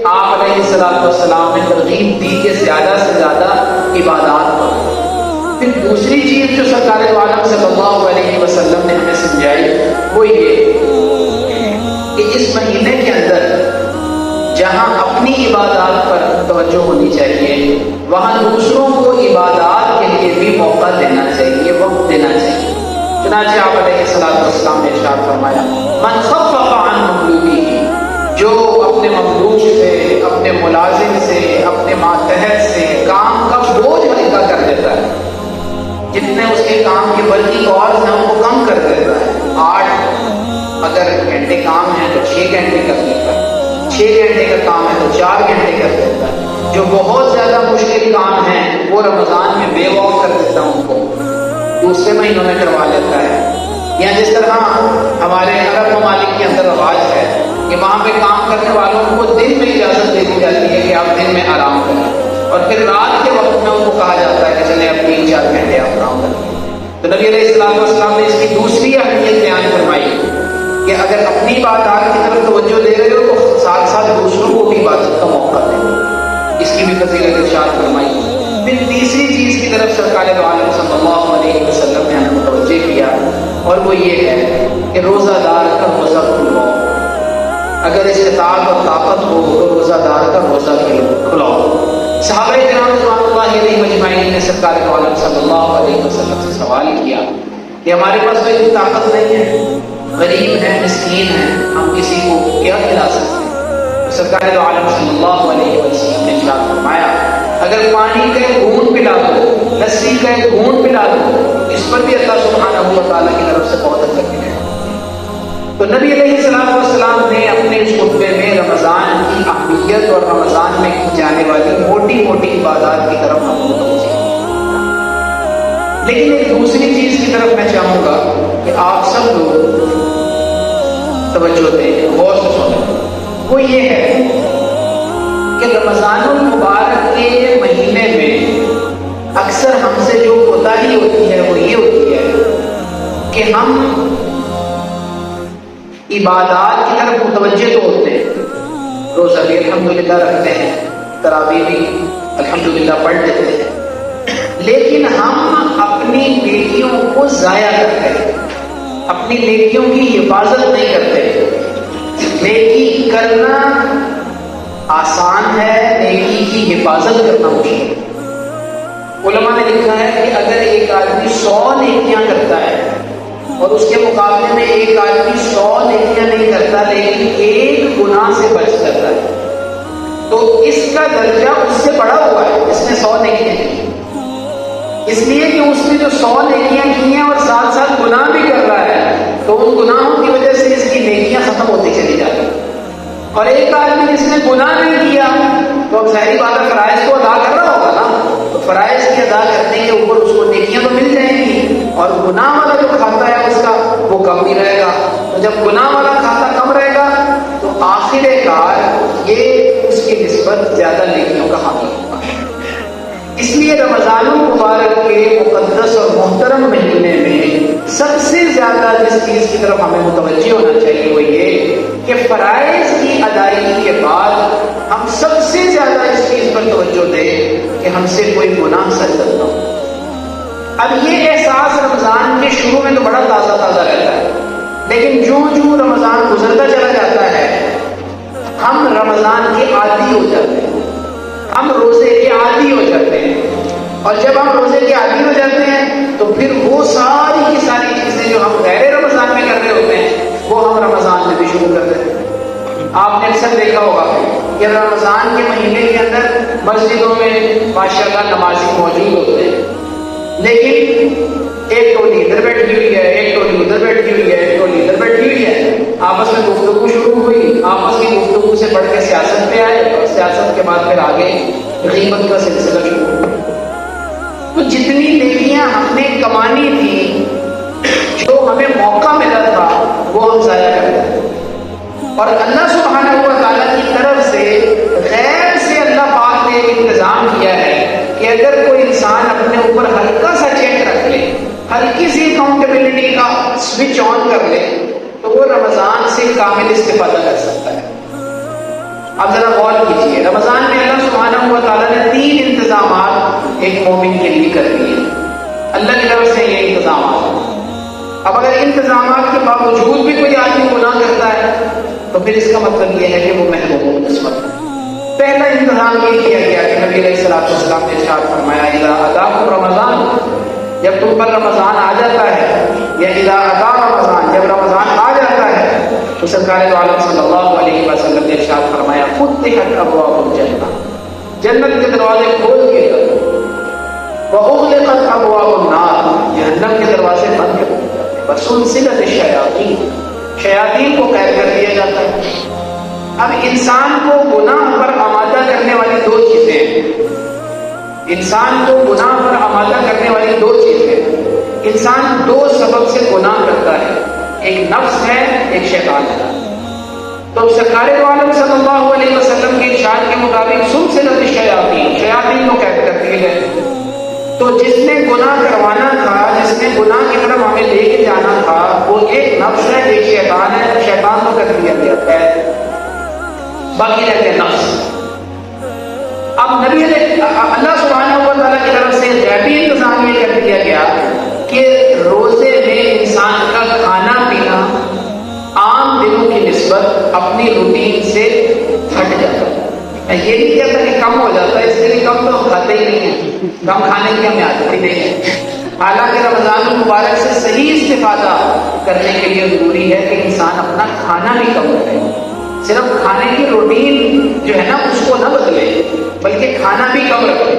آپ علیہ السلام نے ترغیب دی کہ زیادہ سے زیادہ عبادات کرو۔ پھر دوسری چیز جو سرکار عالم صلی اللہ علیہ وسلم نے ہمیں سمجھائی وہ یہ کہ اس مہینے کے اندر جہاں اپنی عبادات پر توجہ ہونی چاہیے وہاں دوسروں کو عبادات کے لیے بھی موقع دینا چاہیے، وقت دینا چاہیے۔ چنانچہ آپ علیہ السلام نے ارشاد فرمایا من خفف عن مملوکہ، جو اپنے مملوک سے، اپنے ملازم سے، اپنے ماتحت سے کام کا بوجھ ہلکا کر دیتا ہے، جتنے اس کے کام کی بلکہ اور ہیں ان کو کم کر دیتا ہے۔ 8 اگر گھنٹے کام ہے تو 6 گھنٹے کر دیتا ہے، 6 گھنٹے کا کام ہے تو 4 گھنٹے کر دیتا ہے۔ جو بہت زیادہ مشکل کام ہے وہ رمضان میں بے وقت کر دیتا ہے، ان کو دوسرے مہینوں میں کروا لیتا ہے۔ یا جس طرح ہمارے عرب ممالک کے اندر رواج ہے کہ وہاں پہ کام کرنے والوں کو دن میں اجازت دے دی جاتی ہے کہ آپ دن میں آرام کریں، اور پھر رات کے وقت میں ان کو کہا جاتا ہے کہ چلے اب 3-4 گھنٹے آپ آرام کریں۔ تو نبی علیہ السلام نے اس کی دوسری اہمیت بیان فرمائی کہ اگر اپنی عبادات کی طرف توجہ دے رہے ہو تو ساتھ ساتھ دوسروں کو بھی عبادت کا موقع دیں، اس کی بھی فضیلت ارشاد فرمائی۔ پھر تیسری چیز کی طرف سرکار دو عالم صلی اللہ علیہ وسلم نے ہمیں متوجہ کیا، اور وہ یہ ہے کہ روزہ دار کا روزہ کھلواؤ۔ اگر استطاعت اور طاقت ہو تو روزہ دار کا روزہ کھلاؤ۔ صحابہ کرام رضوان اللہ علیہم اجمعین نے سرکار دو عالم صلی اللہ علیہ وسلم سے سوال کیا کہ ہمارے پاس تو اتنی طاقت نہیں ہے، غریب ہیں، مسکین ہیں، ہم کسی کو کیا کھلا سکتے ہیں؟ سرکار دو عالم صلی اللہ علیہ وسلم نے ارشاد فرمایا اگر پانی کا ایک گھونٹ پلا دو، لسی کا ایک گھونٹ پلا دو، اس پر بھی اللہ سبحانہ و تعالیٰ کی طرف سے بہت اجر ملے گا۔ تو نبی علیہ السلام نے اپنے اس خطبے میں رمضان کی اہمیت اور رمضان میں کی جانے والی موٹی موٹی عبادات کی طرف ہم متوجہ ہیں۔ لیکن ایک دوسری چیز کی طرف میں چاہوں گا کہ آپ سب لوگ توجہ دیں، غور سے سنیں، وہ یہ ہے کہ رمضان المبارک کے مہینے میں اکثر ہم سے جو کوتاہی ہوتی ہے وہ یہ ہوتی ہے کہ ہم عبادات کی طرف متوجہ تو ہوتے ہیں، روزہ بھی الحمدللہ رکھتے ہیں، تراویح بھی الحمدللہ پڑھ لیتے ہیں، لیکن ہم اپنی نیکیوں کو ضائع کرتے ہیں، اپنی نیکیوں کی حفاظت نہیں کرتے۔ نیکی کرنا آسان ہے، نیکی کی حفاظت کرنا مشکل ہے۔ علماء نے لکھا ہے کہ اگر ایک آدمی 100 نیکیاں کرتا ہے اور اس کے مقابلے میں ایک آدمی 100 نیکیاں نہیں کرتا لیکن ایک گناہ سے بچ جاتا ہے تو اس کا درجہ اس سے بڑا ہوا ہے، اس نے 100 نیکیاں کی، اس لیے کہ اس نے جو 100 نیکیاں کی ہیں اور ساتھ ساتھ گناہ بھی کر رہا ہے تو ان گناہوں کی وجہ سے اس کی نیکیاں ختم ہوتی چلی جاتی ہیں۔ اور ایک آدمی جس نے گناہ نہیں کیا تو اب ظاہری بات ہے فرائض کو ادا کر رہا ہوگا نا، تو فرائض کی ادا کرنے کے اوپر اس کو نیکیاں تو مل جائیں گی، اور گناہ والا جو کھاتا ہے اس کا وہ کم ہی رہے گا۔ تو جب گناہ والا کھاتا کم رہے گا تو آخر کار یہ اس کی نسبت زیادہ نیکیوں کا حامی ہوگا۔ اس لیے رمضان المبارک کے مقدس اور محترم مہینے میں سب سے زیادہ جس چیز کی طرف ہمیں متوجہ ہونا چاہیے وہ یہ کہ فرائض کی ادائیگی کے بعد ہم سب سے زیادہ اس چیز پر توجہ دیں کہ ہم سے کوئی گناہ سرزد نہ ہو۔ اب یہ احساس رمضان کے شروع میں تو بڑا تازہ تازہ رہتا ہے، لیکن جو رمضان گزرتا چلا جاتا ہے ہم رمضان کے عادی ہو جاتے ہیں، ہم روزے کے عادی ہو جاتے ہیں، اور جب ہم روزے کے عادی ہو جاتے ہیں تو پھر وہ ساری کی ساری چیزیں جو ہم غیر رمضان میں کر رہے ہوتے ہیں وہ ہم رمضان میں بھی شروع کر دیتے ہیں۔ آپ نے اکثر دیکھا ہوگا کہ رمضان کے مہینے کے اندر مسجدوں میں ماشاءاللہ نمازی موجود ہوتے ہیں، لیکن ایک ٹولی ادھر بیٹھی ہوئی ہے، ایک ٹولی ادھر بیٹھی ہوئی ہے، ایک ٹولی ادھر بیٹھی ہوئی ہے، آپس میں گفتگو شروع ہوئی، آپس کی گفتگو سے بڑھ کے سیاست پہ آئے اور سیاست کے بعد پھر آگے غیبت کا سلسلہ شروع ہوا۔ تو جتنی نیکیاں ہم نے کمانی تھی، جو ہمیں موقع ملا تھا وہ ہم ضائع کر دیں، اور اللہ سبحانہ و تعالیٰ کی طرف سے غیر سے اللہ پاک نے ایک انتظام کیا ہے کہ اگر کوئی انسان اپنے اوپر ہلکا سا چیک رکھ لے، ہلکی سی اکاؤنٹیبلٹی کا سوئچ آن کر لے تو وہ رمضان سے کامل استفادہ کر سکتا ہے۔ اب ذرا غور کیجیے. رمضان میں اللہ سبحانہ و تعالیٰ نے 3 انتظامات ایک مومن کے لیے کر دیے. اللہ کی طرف سے یہ انتظامات ہیں. اب اگر انتظامات کے باوجود بھی کوئی آدمی گناہ کرتا ہے تو پھر اس کا مطلب یہ ہے کہ وہ محروم قسمت ہے. پہلا انتظام یہ کیا گیا کہ نبی علیہ الصلوۃ والسلام نے ارشاد فرمایا اذا اتاکم رمضان، جب تم پر رمضان آ جاتا ہے، یا اذا اتا رمضان، جب رمضان آ جاتا ہے، تو سرکار دو عالم صلی اللہ علیہ وسلم نے ارشاد فرمایا فتحت ابواب الجنہ، جنت کے دروازے کھول دیے جاتے ہیں، واغلقت ابواب النار، جہنم کے دروازے بند کر دیے جاتے ہیں، وسلسلت الشیاطین، شیاطین کو قید کر دیا جاتا ہے. اب انسان کو گناہ پر آمادہ کرنے والی 2 چیزیں ہیں. انسان کو گناہ پر آمادہ کرنے والی 2 چیزیں. انسان 2 سبب سے گناہ کرتا ہے، ایک نفس ہے، ایک شیطان ہے. تو سرکار دو عالم صلی اللہ علیہ وسلم کے ارشاد کے مطابق سلسلۃ الشیاطین، شیاطین کو قید کر دیے گئے. تو جس نے گناہ کروانا تھا، جس نے گناہ کی طرف ہمیں لے کے جانا تھا، وہ ایک نفس ہے، ایک شیطان ہے. شیطان کو کر دیا گیا ہے، باقی رہتے ہیں نفس. اب نبی اللہ سبحانہ و تعالیٰ کی طرف سے غیبی انتظام یہ کر دیا گیا کہ روزے میں انسان کا کھانا پینا عام دنوں کی نسبت اپنی روٹین سے ہٹ جاتا ہے. میں یہ نہیں کہتا کہ کم ہو جاتا ہے، اس لیے کم تو ہم کھاتے ہی نہیں ہیں، کم کھانے کی ہمیں عادت ہی نہیں ہے. حالانکہ رمضان المبارک سے صحیح استفادہ کرنے کے لیے ضروری ہے کہ انسان اپنا کھانا بھی کم کرے. صرف کھانے کی روٹین جو ہے نا اس کو نہ بدلے، بلکہ کھانا بھی کم رکھے.